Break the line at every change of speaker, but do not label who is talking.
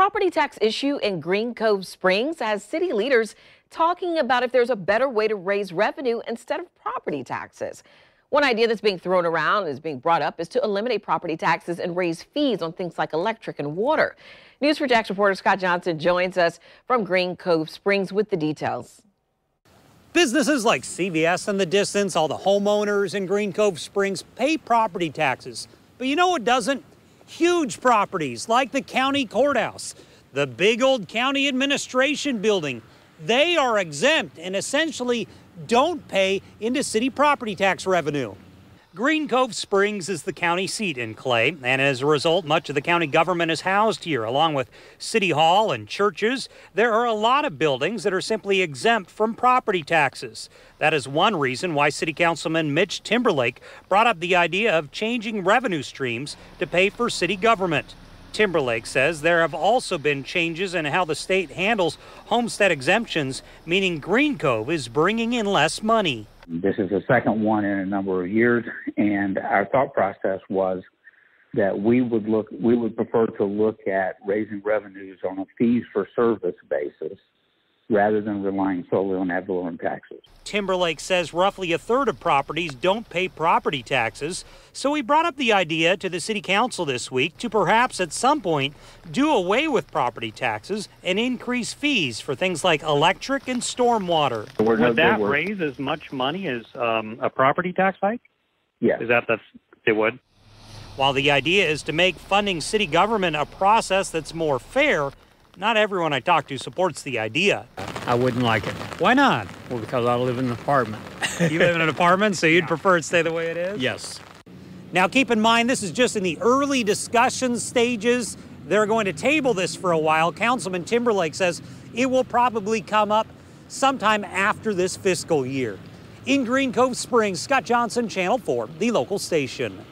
property tax issue in Cove Springs has city leaders talking about if there's a better way to raise revenue instead of property taxes. One idea that's being thrown around is being brought up is to eliminate property taxes and raise fees on things like electric and water. News4Jax reporter Scott Johnson joins us from Cove Springs with the details.
Businesses like CVS in the distance, all the homeowners in Cove Springs pay property taxes. But you know what doesn't? Huge properties like the county courthouse, the big old county administration building. They are exempt and essentially don't pay into city property tax revenue. Cove Springs is the county seat in Clay, and as a result, much of the county government is housed here, along with City Hall and churches. There are a lot of buildings that are simply exempt from property taxes. That is one reason why City Councilman Mitch Timberlake brought up the idea of changing revenue streams to pay for city government. Timberlake says there have also been changes in how the state handles homestead exemptions, meaning Cove is bringing in less money.
This is the second one in a number of years, and our thought process was that we would prefer to look at raising revenues on a fees for service basis rather than relying solely on ad valorem taxes.
Timberlake says roughly a third of properties don't pay property taxes, so he brought up the idea to the city council this week to perhaps at some point do away with property taxes and increase fees for things like electric and stormwater.
Would that raise as much money as a property tax hike?
Yes.
It would?
While the idea is to make funding city government a process that's more fair, not everyone I talk to supports the idea.
I wouldn't like it.
Why not?
Well, because I live in an apartment.
You live in an apartment, so you'd prefer it stay the way it is?
Yes.
Now, keep in mind, this is just in the early discussion stages. They're going to table this for a while. Councilman Timberlake says it will probably come up sometime after this fiscal year. In Cove Springs, Scott Johnson, Channel 4, the local station.